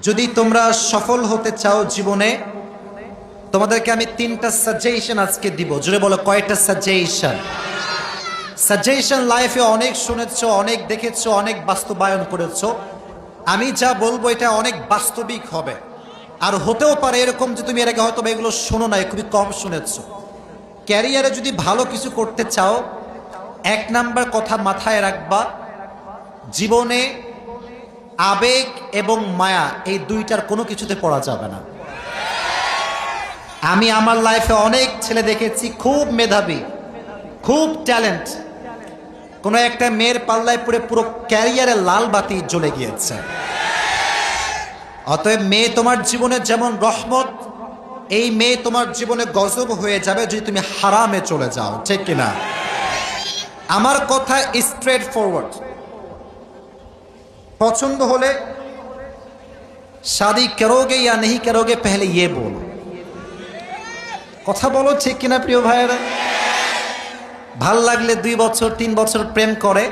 যদি তোমরা সফল হতে চাও জীবনে, তোমাদেরকে আমি 3টা সাজেশন আজকে দিব। জোরে বলো, কয়টা সাজেশন? সাজেশন লাইফে অনেক শুনেছো, অনেক দেখেছো, অনেক বাস্তবায়ন করেছো। আমি যা বলবো এটা অনেক বাস্তবিক হবে, আর হতেও পারে এরকম যে তুমি এর আগে হয়তো এগুলো শোনো নাই, খুবই কম শুনেছো। ক্যারিয়ারে যদি ভালো কিছু করতে চাও, 1 নাম্বার কথা মাথায় রাখবা, জীবনে আবেগ এবং মায়া এই দুইটার কোনো কিছুতে পড়া যাবে না। আমি আমার লাইফে অনেক ছেলে দেখেছি, খুব মেধাবী, খুব ট্যালেন্ট, কোনো একটা মেয়ের পাল্লায় পড়ে পুরো ক্যারিয়ারে লাল বাতি জ্বলে গিয়েছে। অতএব মেয়ে তোমার জীবনে যেমন রহমত, এই মেয়ে তোমার জীবনে গজব হয়ে যাবে যদি তুমি হারামে চলে যাও, ঠিক কিনা? আমার কথা স্ট্রেট ফরওয়ার্ড। পছন্দ হলে शादी करोगे या नहीं करोगे पहले ये बोलो। কথা বলো, ঠিক কিনা প্রিয় ভাইয়েরা? ভাল লাগলে 2 বছর 3 বছর প্রেম করে,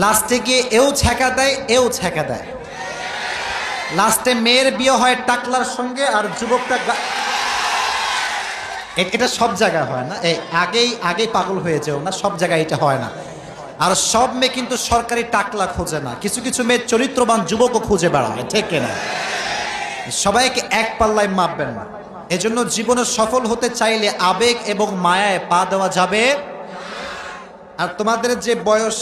লাস্টে গিয়ে এও ছ্যাঁকা দেয়, এও ছ্যাঁকা দেয়। লাস্টে মেয়ের বিয়ে হয় টাকলার সঙ্গে, আর যুবকটা এটা সব জায়গায় হয় না। এই আগেই পাগল হয়ে যেও না, সব জায়গায় এটা হয় না। আর সব মেয়ে কিন্তু সরকারি টাকলা খোঁজে না, কিছু কিছু মেয়ে চরিত্রবান যুবকও খুঁজে বেড়ায়, ঠিক কিনা? সবাইকে এক পাল্লায় মাপবেন না। এজন্য জীবনে সফল হতে চাইলে আবেগ এবং মায়ায় পা দেওয়া যাবে। আর তোমাদের যে বয়স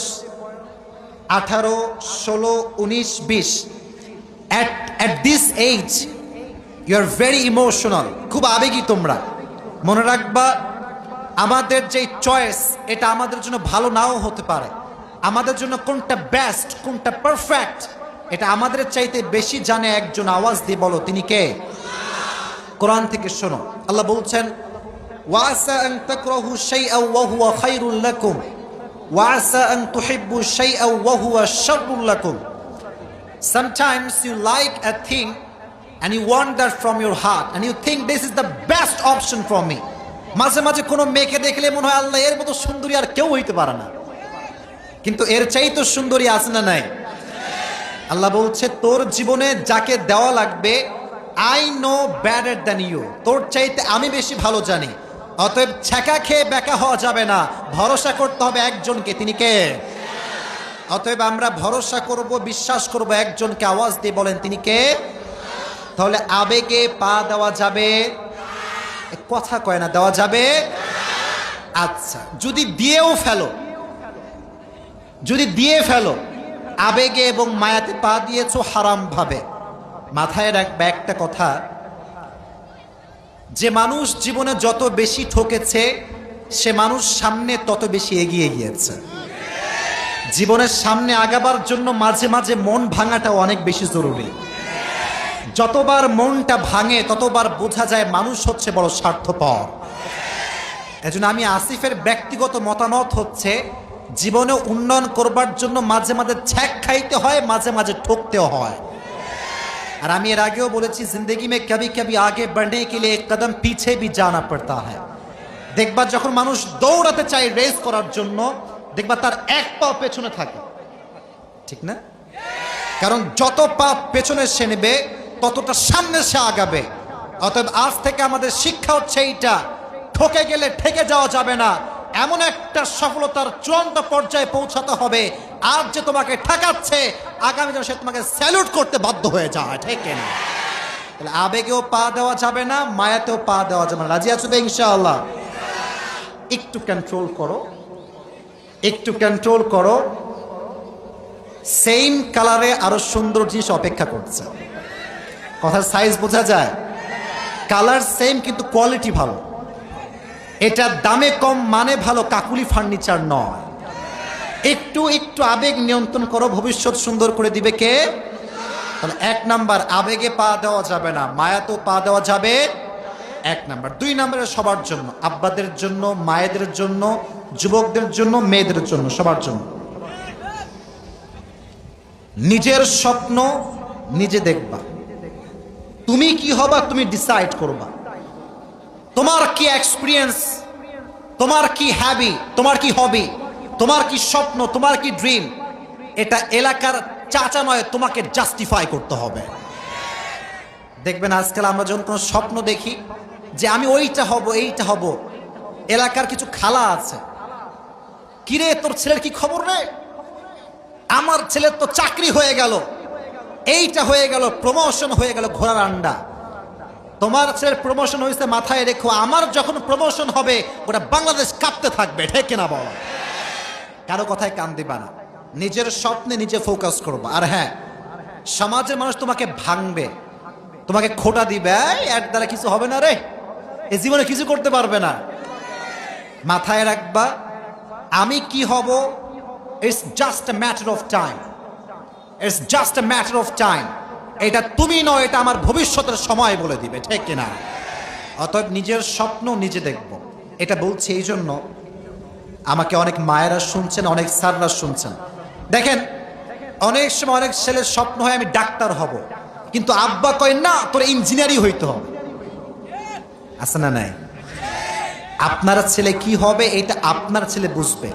18, 16, 19, 20, at this age you are very emotional, খুব আবেগী তোমরা। মনে রাখবা, আমাদের যে চয়েস এটা আমাদের জন্য ভালো নাও হতে পারে। আমাদের জন্য কোনটা বেস্ট, কোনটা পারফেক্ট, এটা আমাদের চাইতে বেশি জানে একজন। আওয়াজ দিয়ে বলো, তিনি কে? কোরআন থেকে শোনো, আল্লাহ বলছেন, ওয়াসা আন তাকরাহু শাইআন ওয়া হুয়া খায়রুল লাকুম ওয়াসা আন তুহিব্বু শাইআন ওয়া হুয়া শাররুল লাকুম। Sometimes you like a thing and you want that from your heart and you think this is the best option for me. মাঝে মাঝে কোনো মেয়েকে দেখলে মনে হয় আল্লাহ, এর মতো সুন্দরী আর কেউ হইতে পারে না, কিন্তু এর চাইতে সুন্দরী আছে না নাই? আল্লাহ বলছে, তোর জীবনে যাকে দেওয়া লাগবে, I know better than you, তোর চাইতে আমি বেশি ভালো জানি। অতএব ছ্যাঁকা খেয়ে বেকা হওয়া যাবে না, ভরসা করতে হবে একজনকে, তিনি কে? অতএব আমরা ভরসা করব, বিশ্বাস করব একজনকে। আওয়াজ দিয়ে বলেন, তিনি কে? তাহলে আবেগে পা দেওয়া যাবে? কথা কয় না, দেওয়া যাবে? আচ্ছা, যদি দিয়ে ফেলো আবেগে এবং মায়াতে পা দিয়েছো হারাম ভাবে, মাথায় রাখবে একটা কথা, যে মানুষ জীবনে যত বেশি ঠকেছে সে মানুষ সামনে তত বেশি এগিয়ে গিয়েছে। জীবনের সামনে আগাবার জন্য মাঝে মাঝে মন ভাঙাটা অনেক বেশি জরুরি। যতবার মনটা ভাঙে ততবার বোঝা যায় মানুষ হচ্ছে বড় স্বার্থপর। এজন্য আমি আসিফের ব্যক্তিগত মতামত হচ্ছে, জীবনে উন্নয়ন করবার জন্য মাঝে মাঝে ছ্যাক খাইতে হয়, মাঝে মাঝে ঠকতেও হয়। আর আমি এর আগেও বলেছি, জিন্দগি মে কবি কবি আগে बढ़ने के लिए एक कदम पीछे भी जाना पड़ता है। দেখবা যখন মানুষ দৌড়াতে চায় রেস করার জন্য, দেখবা তার এক পা পেছনে থাকে, ঠিক না? কারণ যত পা পেছনে সে নেবে ততটা সামনে সে আগাবে। অতএব আজ থেকে আমাদের শিক্ষা হচ্ছে এইটা, ঠকে গেলে ঠেকে যাওয়া যাবে না, এমন একটা সফলতার চূড়ান্ত পর্যায়ে পৌঁছাতে হবে আর যে তোমাকে ঠকাচ্ছে আগামী দিনে সে তোমাকে স্যালুট করতে বাধ্য হয়ে যায়, ঠিক না? তাহলে আবেগেও পা দেওয়া যাবে না, মায়াতেও পা দেওয়া যাবে না। রাজি আছো তো ইনশাআল্লাহ? একটু কন্ট্রোল করো। সেম কালারে আরো সুন্দর জিনিস অপেক্ষা করছে। কথার সাইজ বোঝা যায়? কালার সেম কিন্তু কোয়ালিটি ভালো। এটা দামে কম মানে ভালো, কাকুলি ফার্নিচার নয়। একটু আবেগ নিয়ন্ত্রণ করো, ভবিষ্যৎ সুন্দর করে দিবে কে? তাহলে 1 নাম্বার, আবেগে পা দেওয়া যাবে না, মায়াতেও পা দেওয়া যাবে, 1 নাম্বার। 2 নাম্বারে সবার জন্য, আব্বাদের জন্য, মায়েদের জন্য, যুবকদের জন্য, মেয়েদের জন্য, সবার জন্য, নিজের স্বপ্ন নিজে দেখবা। তুমি কি হবা তুমি ডিসাইড করবা। তোমার কি এক্সপিরিয়েন্স, তোমার কি হ্যাবি, তোমার কি হবি, তোমার কি স্বপ্ন, তোমার কি ড্রিম, এটা এলাকার চাচা নয়, তোমাকে জাস্টিফাই করতে হবে। দেখবেন আজকাল আমরা যখন কোনো স্বপ্ন দেখি যে আমি ওইটা হব এইটা হব, এলাকার কিছু খালা আছে, কিরে তোর ছেলের কি খবর রে, আমার ছেলের তো চাকরি হয়ে গেল, এইটা হয়ে গেল, প্রমোশন হয়ে গেল, ঘোড়ার আন্ডা। তোমার ছেলের প্রমোশন হয়েছে, মাথায় রেখো আমার যখন প্রমোশন হবে ওটা বাংলাদেশ কাঁপতে থাকবে, ঠিক কিনা বল? কারো কথায় কান দিবা না, নিজের স্বপ্নে নিজে ফোকাস করবা। আর হ্যাঁ, সমাজের মানুষ তোমাকে ভাঙবে, তোমাকে খোটা দিবে, এর দ্বারা কিছু হবে না রে, এ জীবনে কিছু করতে পারবে না। মাথায় রাখবা আমি কি হব, it's just a matter of time, it's just a matter of time. এটা তুমি নয়, এটা আমার ভবিষ্যতের সময় বলে দিবে, ঠিক কিনা? অতএব নিজের স্বপ্ন নিজে দেখব। এটা বলছি এই জন্য, আমাকে অনেক মায়েরা শুনছেন, অনেক স্যাররা শুনছেন। দেখেন, অনেক সময় অনেক ছেলের স্বপ্ন হয় আমি ডাক্তার হব, কিন্তু আব্বা কয় না তোর ইঞ্জিনিয়ারই হইতে হবে। আছে না নাই? আপনার ছেলে কি হবে এটা আপনার ছেলে বুঝবে।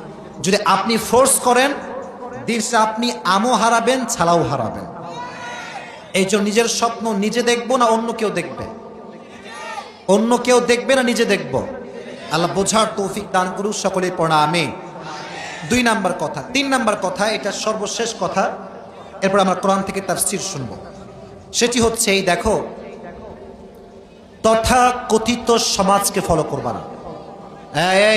যদি আপনি ফোর্স করেন, দিন শেষে আপনি আমও হারাবেন, ছালাও হারাবেন। এই জন্য নিজের স্বপ্ন নিজে দেখবো না অন্য কেউ দেখবে? অন্য কেউ দেখবে না নিজে দেখব? আল্লাহ বোঝার তৌফিক দান করুন, সকলের পড়া আমিন। 2 নাম্বার কথা। 3 নাম্বার কথা, এটা সর্বশেষ কথা, এরপর আমরা কোরআন থেকে তাফসীর শুনব। সেটি হচ্ছে এই দেখো, তথা কথিত সমাজকে ফলো করবা না।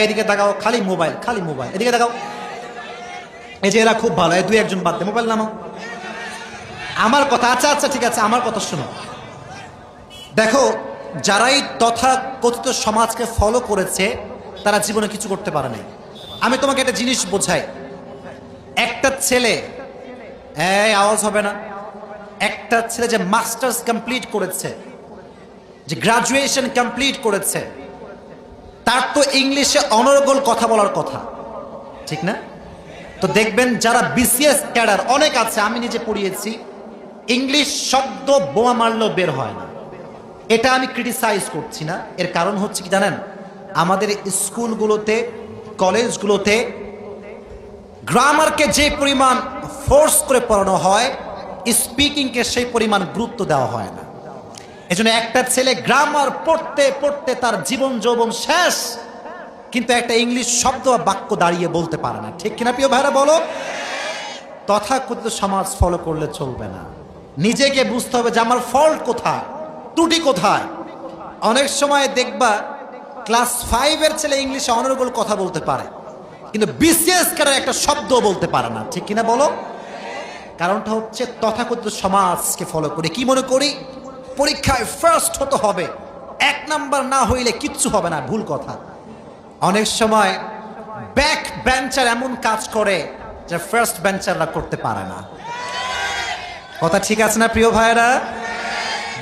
এদিকে দেখাও, খালি মোবাইল, খালি মোবাইল, এদিকে দেখাও। এই যে এরা খুব ভালো, এই 2-1 বাদ দে, মোবাইল নামাও। আমার কথা, আচ্ছা আচ্ছা ঠিক আছে, আমার কথা শোনো। দেখো, যারাই তথা কথিত সমাজকে ফলো করেছে তারা জীবনে কিছু করতে পারে নাই। আমি তোমাকে একটা জিনিস বোঝাই, একটা ছেলে, আওয়াজ হবে না, একটা ছেলে যে মাস্টার্স কমপ্লিট করেছে, যে গ্রাজুয়েশন কমপ্লিট করেছে, তার তো ইংলিশে অনর্গল কথা বলার কথা, ঠিক না? তো দেখবেন যারা বিসিএস ক্যাডার অনেক আছে, আমি নিজে পড়িয়েছি, ইংলিশ শব্দ বোমা মারলেও বের হয় না। এটা আমি ক্রিটিসাইজ করছি না, এর কারণ হচ্ছে কি জানেন, আমাদের স্কুলগুলোতে, কলেজগুলোতে গ্রামারকে যে পরিমাণ ফোর্স করে পড়ানো হয়, স্পিকিংকে সেই পরিমাণ গুরুত্ব দেওয়া হয় না। এজন্য একটা ছেলে গ্রামার পড়তে পড়তে তার জীবন যৌবন শেষ, কিন্তু একটা ইংলিশ শব্দ বা বাক্য দাঁড়িয়ে বলতে পারে না, ঠিক কিনা প্রিয় ভাইরা বলো? তথাকথিত সমাজ ফলো করলে চলবে না, নিজেকে বুঝতে হবে যে আমার ফল্ট কোথায়, ত্রুটি কোথায়। অনেক সময় দেখবা ক্লাস 5-এর ছেলে ইংলিশে অনর্গল কথা বলতে পারে, কিন্তু বিসিএস কারের একটা শব্দ বলতে পারে না, ঠিক কিনা বলো? কারণটা হচ্ছে তথাকথিত সমাজকে ফলো করে কি মনে করি, পরীক্ষায় ফার্স্ট হতে হবে, 1 নাম্বার না হইলে কিচ্ছু হবে না। ভুল কথা। অনেক সময় ব্যাক বেঞ্চার এমন কাজ করে যে ফার্স্ট বেঞ্চাররা করতে পারে না। কথা ঠিক আছে না প্রিয় ভাইরা?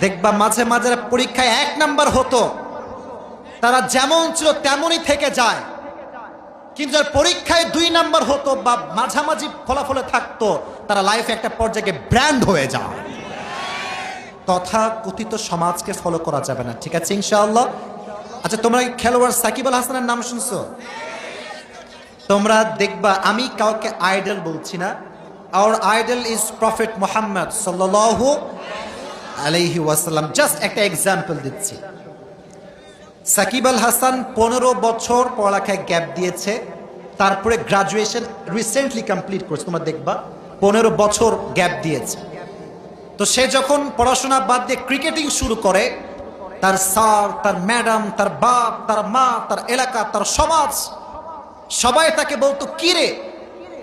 দেখবা মাঝে মাঝে পরীক্ষায় 1 নাম্বার হতো, তারা যেমন ছিল তেমনই থেকে যায়, কিন্তু যার পরীক্ষায় 2 নাম্বার হতো বা মাঝামাঝি ফলাফলে থাকতো, তারা লাইফে একটা পর্যায়ে ব্র্যান্ড হয়ে যায়। তথা কথিত সমাজকে ফলো করা যাবে না, ঠিক আছে ইনশাআল্লাহ? আচ্ছা, তোমরা খেলোয়াড় সাকিব আল হাসানের নাম শুনছো? তোমরা দেখবা, আমি কাউকে আইডল বলছি না, our idol is prophet Muhammad সাল্লাল্লাহু আলাইহি ওয়াসাল্লাম। জাস্ট একটা এক্সাম্পল দিচ্ছি। সাকিব আল হাসান 15 বছর পড়ালেখায় গ্যাপ দিয়েছে, তারপরে গ্রাজুয়েশন রিসেন্টলি কমপ্লিট করেছে। তোমরা দেখবা 15 বছর গ্যাপ দিয়েছে। তো সে যখন পড়াশোনা বাদ দিয়ে ক্রিকেটিং শুরু করে, তার স্যার, তার ম্যাডাম, তার বাপ, তার মা, তার এলাকা, তার সমাজ, সবাই তাকে বলতো, কি রে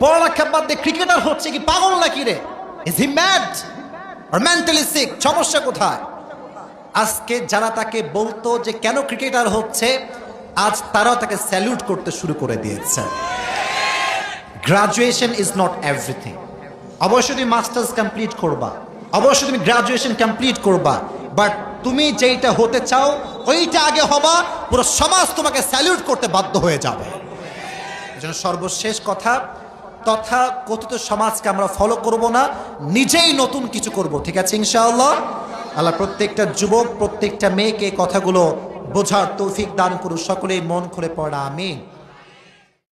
পড়ালেখা বাদ দিয়ে ক্রিকেটার হচ্ছে কি, পাগল না কি রে, is he mad or mentally sick, সমস্যা কোথায়? আজকে যারা তাকে বলতো যে কেন ক্রিকেটার হচ্ছে, আজ তারাও তাকে স্যালুট করতে শুরু করে দিয়েছে। Graduation is not everything. অবশ্যই তুমি মাস্টার্স কমপ্লিট করবা, অবশ্যই তুমি গ্রাজুয়েশন কমপ্লিট করবা, বাট তুমি যেইটা হতে চাও ওইটা আগে হবা, পুরো সমাজ তোমাকে স্যালুট করতে বাধ্য হয়ে যাবে। এজন্য সর্বশেষ কথা, তথা কথিত সমাজকে আমরা ফলো করব না, নিজেই নতুন কিছু করব, ঠিক আছে ইনশাআল্লাহ? আল্লাহ প্রত্যেকটা যুবক, প্রত্যেকটা মেয়েকে কথাগুলো বোঝার তৌফিক দান করুন, সকলেই মন খুলে পড়া আমিন।